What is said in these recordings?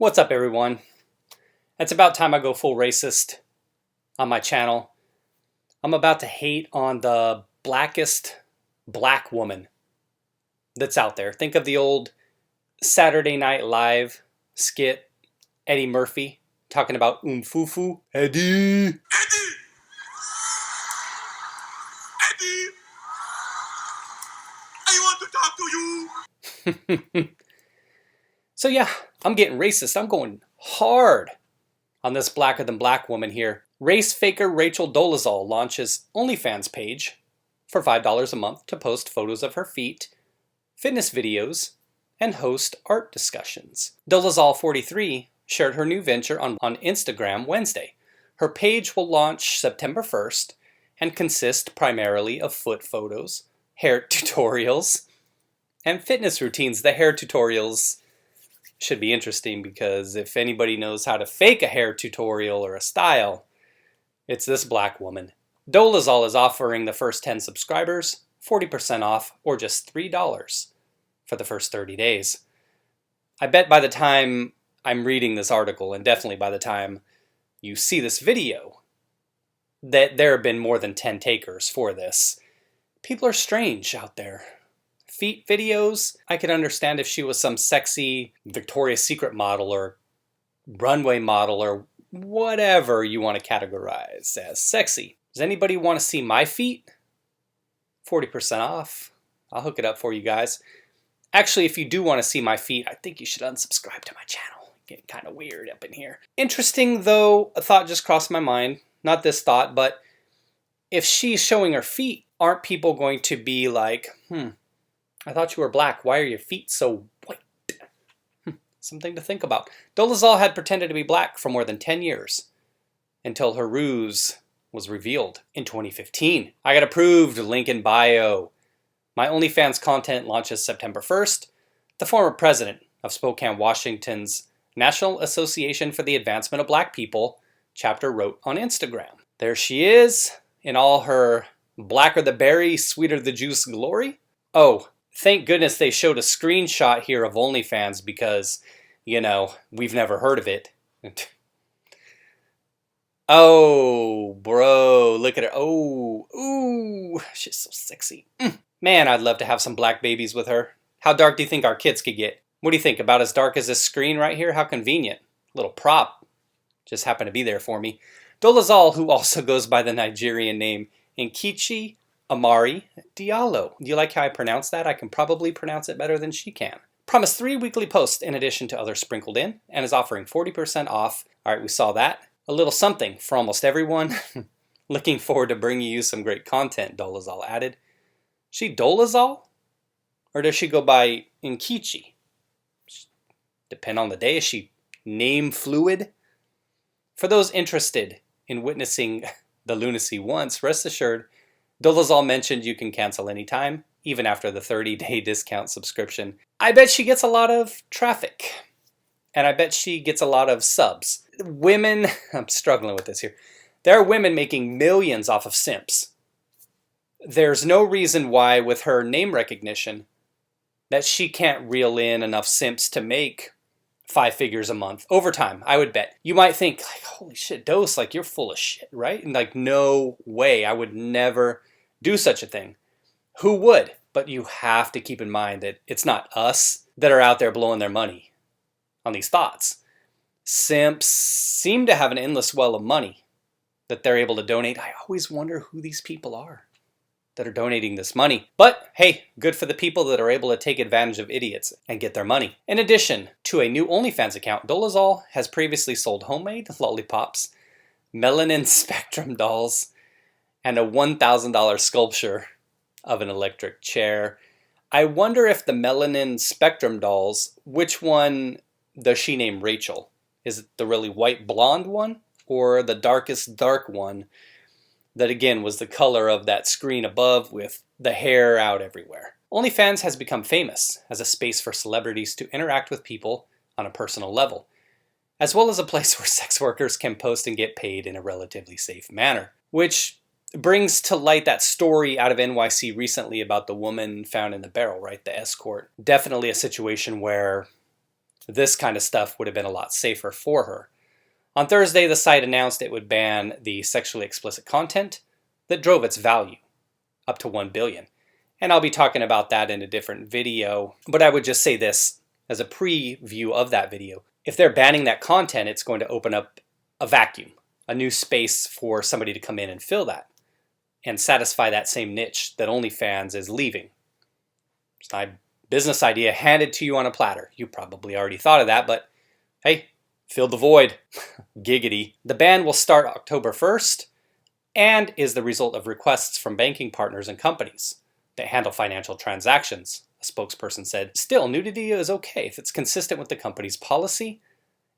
What's up, everyone? It's about time I go full racist on my channel. I'm about to hate on the blackest black woman that's out there. Think of the old Saturday Night Live skit, Eddie Murphy talking about Fufu. Eddie! Eddie! Eddie! I want to talk to you! So yeah, I'm getting racist. I'm going hard on this blacker than black woman here. Race faker Rachel Dolezal launches OnlyFans page for $5 a month to post photos of her feet, fitness videos, and host art discussions. Dolezal, 43, shared her new venture on Instagram Wednesday. Her page will launch September 1st and consist primarily of foot photos, hair tutorials, and fitness routines. The hair tutorials should be interesting because if anybody knows how to fake a hair tutorial or a style, it's this black woman. Dolezal is offering the first 10 subscribers 40% off or just $3 for the first 30 days. I bet by the time I'm reading this article, and definitely by the time you see this video, that there have been more than 10 takers for this. People are strange out there. Feet videos, I could understand if she was some sexy Victoria's Secret model or runway model or whatever you want to categorize as sexy. Does anybody want to see my feet? 40% off. I'll hook it up for you guys. Actually, if you do want to see my feet, I think you should unsubscribe to my channel. Getting kind of weird up in here. Interesting though, a thought just crossed my mind. Not this thought, but if she's showing her feet, aren't people going to be like, I thought you were black. Why are your feet so white? Something to think about. Dolezal had pretended to be black for more than 10 years until her ruse was revealed in 2015. I got approved, link in bio. My OnlyFans content launches September 1st. The former president of Spokane, Washington's National Association for the Advancement of Black People chapter wrote on Instagram. There she is in all her blacker the berry, sweeter the juice glory. Oh, thank goodness they showed a screenshot here of OnlyFans because, you know, we've never heard of it. Oh, bro, look at her. Oh, ooh, she's so sexy. Man, I'd love to have some black babies with her. How dark do you think our kids could get? What do you think? About as dark as this screen right here? How convenient. Little prop. Just happened to be there for me. Dolezal, who also goes by the Nigerian name Nkechi Amari Diallo. Do you like how I pronounce that? I can probably pronounce it better than she can. Promised 3 weekly posts in addition to others sprinkled in, and is offering 40% off. All right, we saw that. A little something for almost everyone. Looking forward to bringing you some great content, Dolezal added. She Dolezal? Or does she go by Nkechi? Depend on the day. Is she name fluid? For those interested in witnessing the lunacy once, rest assured, Dolezal mentioned you can cancel anytime, even after the 30-day discount subscription. I bet she gets a lot of traffic. And I bet she gets a lot of subs. Women, I'm struggling with this here. There are women making millions off of simps. There's no reason why, with her name recognition, that she can't reel in enough simps to make 5 figures a month. Over time, I would bet. You might think, like, holy shit, Dose, like, you're full of shit, right? And like, no way, I would never do such a thing. Who would? But you have to keep in mind that it's not us that are out there blowing their money on these thoughts. Simps seem to have an endless well of money that they're able to donate. I always wonder who these people are that are donating this money. But hey, good for the people that are able to take advantage of idiots and get their money. In addition to a new OnlyFans account, Dolezal has previously sold homemade lollipops, Melanin Spectrum dolls, and a $1,000 sculpture of an electric chair. I wonder if the Melanin Spectrum dolls, which one does she name Rachel? Is it the really white blonde one or the darkest dark one that again was the color of that screen above with the hair out everywhere? OnlyFans has become famous as a space for celebrities to interact with people on a personal level, as well as a place where sex workers can post and get paid in a relatively safe manner, which brings to light that story out of NYC recently about the woman found in the barrel, right? The escort. Definitely a situation where this kind of stuff would have been a lot safer for her. On Thursday, the site announced it would ban the sexually explicit content that drove its value up to $1 billion. And I'll be talking about that in a different video. But I would just say this as a preview of that video. If they're banning that content, it's going to open up a vacuum, a new space for somebody to come in and fill that and satisfy that same niche that OnlyFans is leaving. It's my business idea handed to you on a platter. You probably already thought of that, but hey, fill the void. Giggity. The ban will start October 1st and is the result of requests from banking partners and companies that handle financial transactions, a spokesperson said. Still, nudity is okay if it's consistent with the company's policy.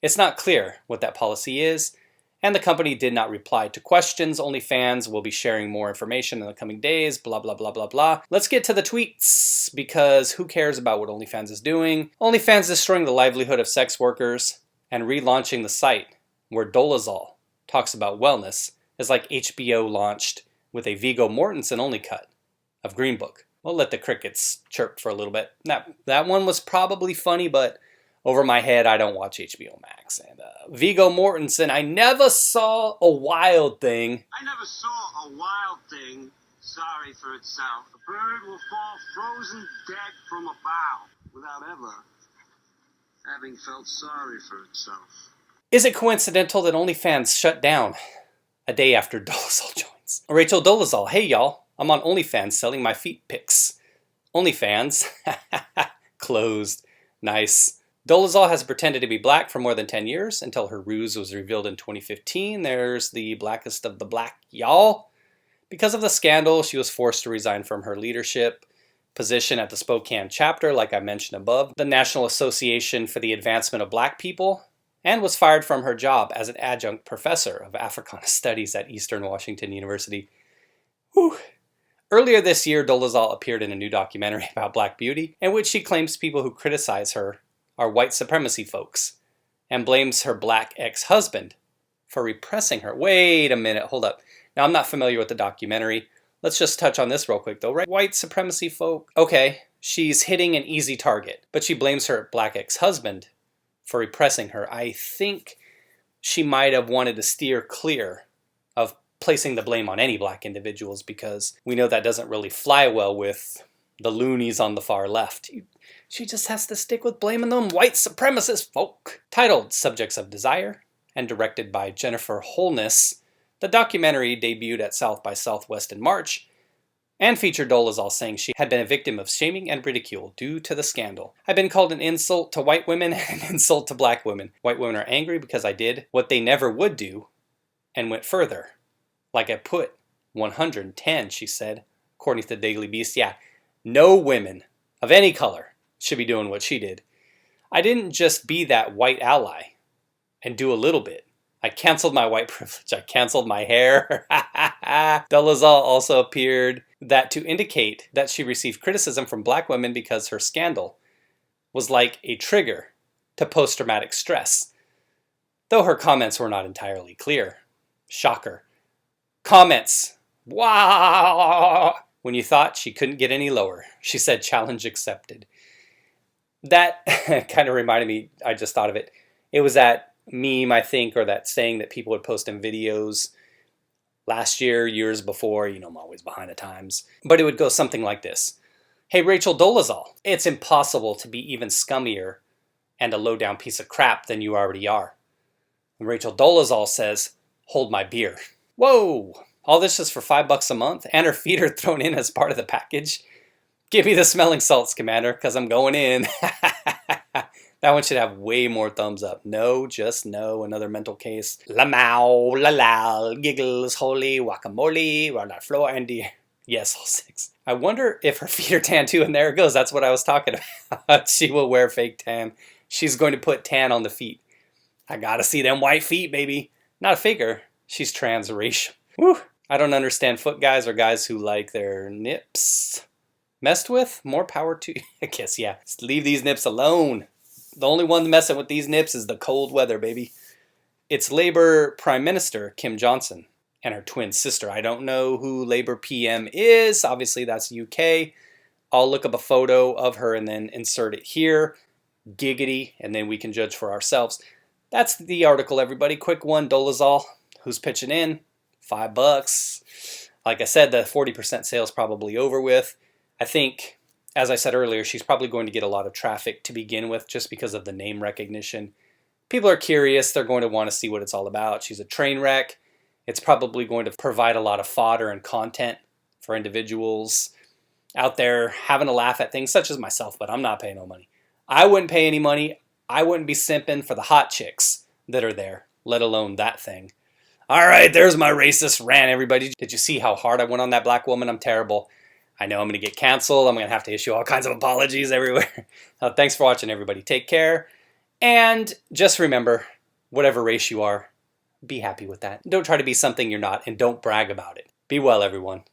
It's not clear what that policy is, and the company did not reply to questions. OnlyFans will be sharing more information in the coming days, blah, blah, blah, blah, blah. Let's get to the tweets, because who cares about what OnlyFans is doing? OnlyFans destroying the livelihood of sex workers and relaunching the site where Dolezal talks about wellness is like HBO launched with a Viggo Mortensen only cut of Green Book. We'll let the crickets chirp for a little bit. That one was probably funny, but over my head, I don't watch HBO Max. And Viggo Mortensen, I never saw a wild thing. I never saw a wild thing sorry for itself. A bird will fall frozen dead from a bough without ever having felt sorry for itself. Is it coincidental that OnlyFans shut down a day after Dolezal joins? Rachel Dolezal, hey y'all, I'm on OnlyFans selling my feet pics. OnlyFans, closed, nice. Dolezal has pretended to be black for more than 10 years until her ruse was revealed in 2015. There's the blackest of the black, y'all. Because of the scandal, she was forced to resign from her leadership position at the Spokane chapter, like I mentioned above, the National Association for the Advancement of Black People, and was fired from her job as an adjunct professor of Africana Studies at Eastern Washington University. Whew. Earlier this year, Dolezal appeared in a new documentary about Black beauty, in which she claims people who criticize her are white supremacy folks, and blames her black ex-husband for repressing her. Wait a minute, hold up. Now, I'm not familiar with the documentary. Let's just touch on this real quick, though, right? White supremacy folk. Okay, she's hitting an easy target, but she blames her black ex-husband for repressing her. I think she might have wanted to steer clear of placing the blame on any black individuals, because we know that doesn't really fly well with the loonies on the far left. She just has to stick with blaming them white supremacist folk. Titled Subjects of Desire and directed by Jennifer Holness, the documentary debuted at South by Southwest in March and featured Dolezal saying she had been a victim of shaming and ridicule due to the scandal. I've been called an insult to white women and an insult to black women. White women are angry because I did what they never would do and went further. Like I put 110, she said, according to the Daily Beast. Yeah, no women of any color should be doing what she did. I didn't just be that white ally and do a little bit. I canceled my white privilege. I canceled my hair. Dolezal also appeared that to indicate that she received criticism from black women because her scandal was like a trigger to post-traumatic stress, though her comments were not entirely clear. Shocker. Comments. Wow! When you thought she couldn't get any lower, she said challenge accepted. That kind of reminded me, I just thought of it. It was that meme, I think, or that saying that people would post in videos last year, years before. You know, I'm always behind the times. But it would go something like this. Hey, Rachel Dolezal, it's impossible to be even scummier and a low-down piece of crap than you already are. And Rachel Dolezal says, hold my beer. Whoa! All this is for $5 a month, and her feet are thrown in as part of the package. Give me the smelling salts, Commander, because I'm going in. That one should have way more thumbs up. No, just no. Another mental case. La mow, la la, giggles, holy, guacamole, on that floor, Andy. Yes, all 6. I wonder if her feet are tan too, and there it goes. That's what I was talking about. She will wear fake tan. She's going to put tan on the feet. I gotta see them white feet, baby. Not a faker. She's transracial. Whew. I don't understand foot guys or guys who like their nips messed with. More power to you. I guess, yeah. Just leave these nips alone. The only one messing with these nips is the cold weather, baby. It's Labour Prime Minister Kim Johnson and her twin sister. I don't know who Labour PM is. Obviously, that's UK. I'll look up a photo of her and then insert it here. Giggity, and then we can judge for ourselves. That's the article, everybody. Quick one, Dolezal, who's pitching in? $5. Like I said, the 40% sale is probably over with. I think, as I said earlier, she's probably going to get a lot of traffic to begin with just because of the name recognition. People are curious. They're going to want to see what it's all about. She's a train wreck. It's probably going to provide a lot of fodder and content for individuals out there having a laugh at things such as myself, but I'm not paying no money. I wouldn't pay any money. I wouldn't be simping for the hot chicks that are there, let alone that thing. All right, there's my racist rant, everybody. Did you see how hard I went on that black woman? I'm terrible. I know I'm going to get canceled. I'm going to have to issue all kinds of apologies everywhere. Thanks for watching, everybody. Take care. And just remember, whatever race you are, be happy with that. Don't try to be something you're not, and don't brag about it. Be well, everyone.